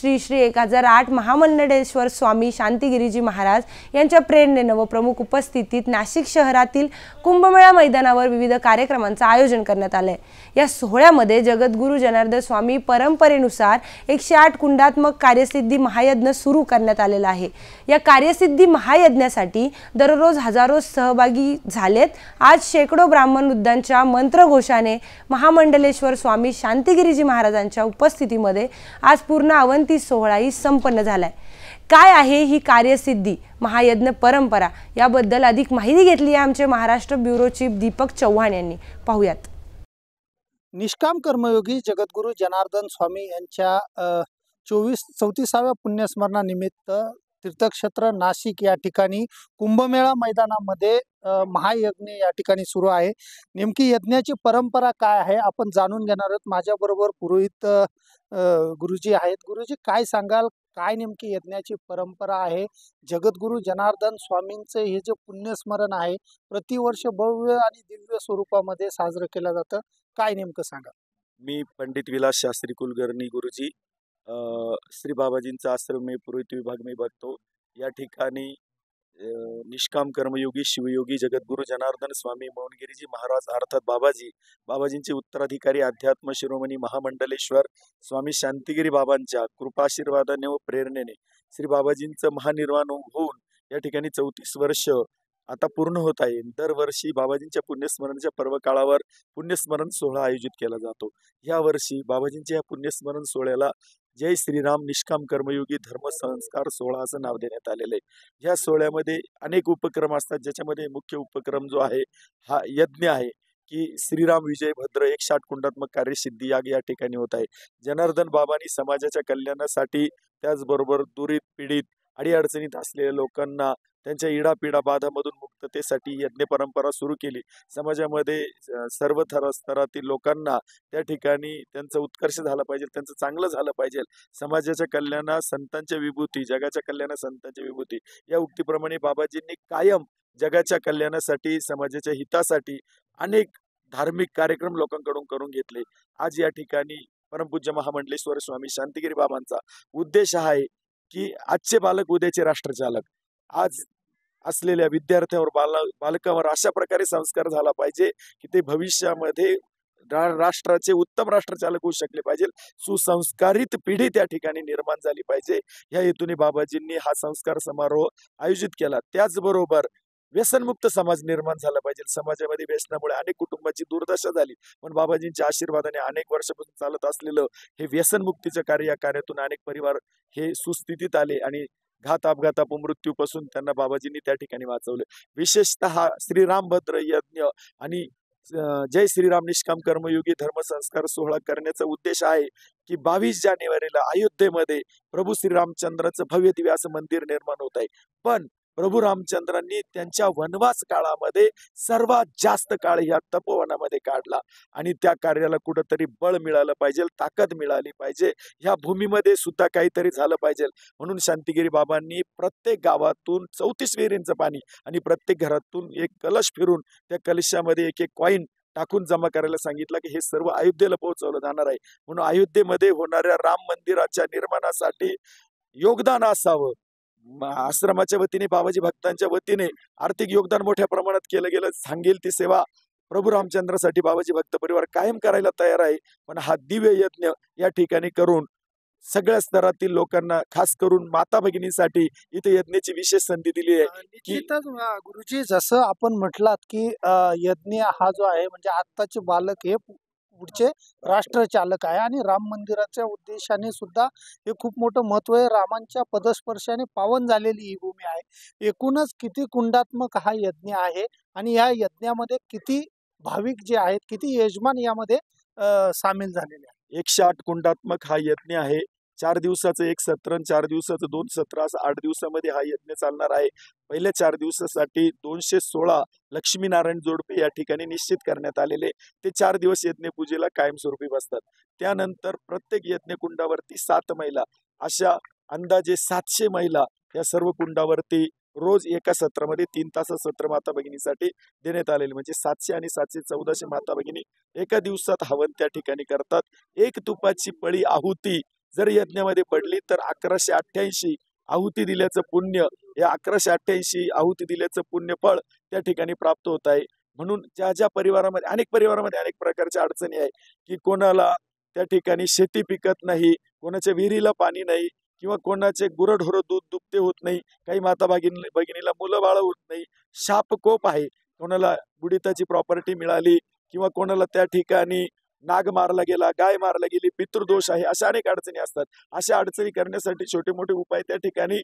श्री श्री 1008 महामंडलेश्वर स्वामी शांतिगिरीजी महाराज यांच्या प्रेरणेने व प्रमुख उपस्थितीत नाशिक शहरातील कुंभमेळा मैदानावर विविध कार्यक्रमांचे आयोजन करण्यात आले। या सोहळ्यामध्ये जगद्गुरू जनार्दन स्वामी परंपरेनुसार 108 कुंडात्मक कार्यसिद्धी महायज्ञ सुरू करण्यात आलेला आहे। या कार्यसिद्धी महायज्ञासाठी दररोज हजारो सहभागी झालेत। आज शेकडो ब्राह्मण वृद्धांच्या मंत्रघोषाने महामंडलेश्वर स्वामी शांतिगिरीजी महाराजांच्या उपस्थितीमध्ये आज पूर्ण अवंती सोहळाही संपन्न झालाय। काय आहे ही कार्यसिद्धी महायज्ञ परंपरा याबद्दल अधिक माहिती घेतली आहे आमचे महाराष्ट्र ब्युरो चीफ दीपक चव्हाण यांनी। पाहूयात। निष्काम कर्मयोगी जगद्गुरू जनार्दन स्वामी यांच्या 34व्या पुण्यस्मरणानिमित्त तीर्थक्षेत्र नाशिक या ठिकाणी कुंभमेळा मैदानामध्ये महायज्ञ या ठिकाणी सुरू आहे। नेमकी यज्ञाची परंपरा काय आहे आपण जाणून घेणार आहोत। माझ्याबरोबर पुरोहित गुरुजी आहेत। गुरुजी काय सांगाल, काय नेमकी यज्ञाची परंपरा आहे? जगद्गुरू जनार्दन स्वामींचे हे जे पुण्यस्मरण आहे प्रतिवर्ष भव्य आणि दिव्य स्वरूपामध्ये साजरं केलं जातं, काय नेमकं सांगा? मी पंडित विलास शास्त्री कुलकर्णी गुरुजी श्री बाबाजींचा आश्रम में पुरोहित विभाग में बघतो। या ठिकाणी निष्काम कर्मयोगी शिवयोगी जगद्गुरू जनार्दन स्वामी मौनगिरीजी महाराज अर्थात बाबाजींचे उत्तराधिकारी अध्यात्म शिरोमणी महामंडलेश्वर स्वामी शांतिगिरी बाबांच्या कृपाशीर्वादाने व प्रेरणेने श्री बाबाजींचं महानिर्वाण होऊन या ठिकाणी 34 वर्ष आता पूर्ण होत आहे। दरवर्षी बाबाजींच्या पुण्यस्मरणाच्या पर्व काळावर पुण्यस्मरण सोहळा आयोजित केला जातो। या वर्षी बाबाजींच्या या पुण्यस्मरण सोहळ्याला जय श्रीराम निष्काम कर्मयोगी धर्म संस्कार सोहळा असं नाव देण्यात आलेलं आहे। या सोहळ्यामध्ये अनेक उपक्रम असतात, ज्याच्यामध्ये मुख्य उपक्रम जो आहे हा यज्ञ आहे की श्रीराम विजय भद्र 108 कुंडात्मक कार्यसिद्धी याग या ठिकाणी होत आहे। जनार्दन बाबांनी समाजाच्या कल्याणासाठी त्याचबरोबर दुरीत पीडित अडीअडचणीत असलेल्या लोकांना त्यांच्या इडापिडा बाधामधून मुक्ततेसाठी यज्ञ परंपरा सुरू केली। समाजामध्ये सर्व स्तरातील लोकांना त्या ठिकाणी त्यांचा उत्कर्ष झाला पाहिजे, त्यांचं चांगलं झालं पाहिजे। समाजाच्या कल्याणा संतांच्या विभूती, जगाच्या कल्याणा संतांच्या विभूती या उक्तीप्रमाणे बाबाजींनी कायम जगाच्या कल्याणासाठी समाजाच्या हितासाठी अनेक धार्मिक कार्यक्रम लोकांकडून करून घेतले। आज या ठिकाणी परमपूज्य महामंडलेश्वर स्वामी शांतिगिरी बाबांचा उद्देश हा आहे की आजचे बालक उद्याचे राष्ट्रचालक। आज असलेल्या विद्यार्थ्यांवर बालकांवर अशा प्रकारे संस्कार झाला पाहिजे की ते भविष्यामध्ये राष्ट्राचे उत्तम राष्ट्रचालक होऊ शकले पाहिजे। सुसंस्कारित पिढी त्या ठिकाणी निर्माण झाली पाहिजे या हेतूने बाबाजींनी हा संस्कार समारोह आयोजित केला। त्याचबरोबर व्यसनमुक्त समाज निर्माण झाला पाहिजे। समाजामध्ये व्यसनामुळे अनेक कुटुंबाची दुर्दशा झाली, पण बाबाजींच्या आशीर्वादाने अनेक वर्षापासून चालत असलेलं हे व्यसनमुक्तीचं कार्य, या कार्यातून अनेक परिवार हे सुस्थितीत आले आणि घात अपघात अपमृत्यूपासून त्यांना बाबाजींनी त्या ठिकाणी वाचवले। विशेषतः श्रीराम भद्र यज्ञ आणि जय श्रीराम निष्काम कर्मयोगी धर्म संस्कार सोहळा करण्याचा उद्देश आहे की 22 जानेवारीला अयोध्येमध्ये प्रभू श्रीरामचंद्राचं भव्य दिव्य असं मंदिर निर्माण होत आहे। पण प्रभू रामचंद्रांनी त्यांच्या वनवास काळामध्ये सर्वात जास्त काळ या तपोवनामध्ये काढला आणि त्या कार्याला कुठंतरी बळ मिळालं पाहिजे, ताकद मिळाली पाहिजे, ह्या भूमीमध्ये सुद्धा काहीतरी झालं पाहिजे। म्हणून शांतिगिरी बाबांनी प्रत्येक गावातून 34 विहिरींचं पाणी आणि प्रत्येक घरातून एक कलश फिरून त्या कलशामध्ये एक कॉईन टाकून जमा करायला सांगितलं की हे सर्व अयोध्येला पोहोचवलं जाणार आहे। म्हणून अयोध्येमध्ये होणाऱ्या राम मंदिराच्या निर्माणासाठी योगदान असावं। आश्रमाच्या वतीने बाबाजी भक्तांच्या वतीने आर्थिक योगदान मोठ्या प्रमाणात केलं गेलं। सांगेल ती सेवा प्रभू रामचंद्रासाठी बाबाजी भक्त परिवार कायम करायला तयार आहे। पण हा दिव्य यज्ञ या ठिकाणी करून सगळ्या स्तरातील लोकांना, खास करून माता भगिनींसाठी इथे यज्ञाची विशेष संधी दिली आहे। निश्चितच गुरुजी, जसं आपण म्हटलात की यज्ञ हा जो आहे म्हणजे आत्ताचे बालक हे पुढचे राष्ट्रचालक आहे आणि राम मंदिराच्या उद्देशाने सुद्धा हे खूप मोठं महत्व आहे। रामांच्या पदस्पर्शाने पावन झालेली ही भूमी आहे। एकूणच किती कुंडात्मक हा यज्ञ आहे आणि या यज्ञामध्ये किती भाविक जे आहेत, किती यजमान यामध्ये सामील झालेले आहेत? 108 कुंडात्मक हा यज्ञ आहे। 4 दिवसाचं एक सत्र आणि 4 दिवसाचं 2 सत्र असं 8 दिवसामध्ये हा यज्ञ चालणार आहे। पहिल्या 4 दिवसासाठी 216 लक्ष्मीनारायण जोडपे या ठिकाणी निश्चित करण्यात आलेले, ते 4 दिवस यज्ञ पूजेला कायमस्वरूपी बसतात। त्यानंतर प्रत्येक यज्ञ कुंडावरती 7 महिला, अशा अंदाजे 700 महिला या सर्व कुंडावरती रोज एका सत्रामध्ये 3 तासाचं सत्र माता भगिनीसाठी देण्यात आलेले, म्हणजे 700 आणि 700 1400 माता भगिनी एका दिवसात हवन त्या ठिकाणी करतात। एक तुपाची पळी आहुती जर यज्ञामध्ये पडली तर 1188 आहुती दिल्याचं पुण्य, या 1188 आहुती दिल्याचं पुण्यफळ त्या ठिकाणी प्राप्त होत आहे. म्हणून ज्या ज्या परिवारामध्ये अनेक प्रकारच्या अडचणी आहे की कोणाला त्या ठिकाणी शेती पिकत नाही, कोणाच्या विहिरीला पाणी नाही, किंवा कोणाचे गुरढोर दूध दुभते होत नाही, काही माता भगिनीला मुलं बाळ होत नाही, शापकोप आहे, कोणाला बुडीताची प्रॉपर्टी मिळाली, किंवा कोणाला त्या ठिकाणी नाग मारला गेला, गाय मारला गेली, पितृदोष आहे, अशा अनेक अडचणी असतात. अशा अडचणी करण्यासाठी छोटे मोठे उपाय त्या ठिकाणी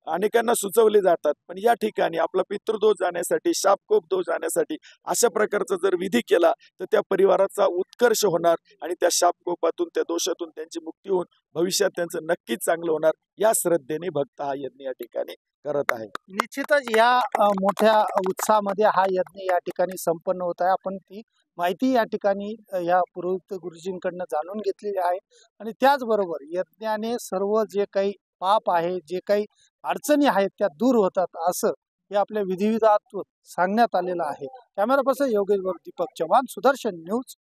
अनेकांना सुचवले जातात. पण या ठिकाणी आपला पितृदोष जाण्यासाठी, शापकोप दोष जाण्यासाठी अशा प्रकारचा जर विधी केला तर त्या परिवाराचा उत्कर्ष होणार आणि त्या शापकोपातून, त्या दोषातून त्यांची मुक्ती होऊन भविष्यात त्यांचं नक्कीच चांगलं होणार. या श्रद्धेने भक्त हा यज्ञ या ठिकाणी करत आहे. निश्चितच या मोठ्या उत्साहामध्ये हा यज्ञ या ठिकाणी संपन्न होत आहे. आपण ती माहिती या ठिकाणी या पुरोहित गुरुजींकडनं जाणून घेतलेली आहे आणि त्याचबरोबर यज्ञाने सर्व जे काही पाप आहे, जे काही अडचणी आहेत त्या दूर होतात असं हे आपल्या विधिविधात सांगण्यात आलेलं आहे. Camera person Yogesh Deepak Chavan, Sudarshan news.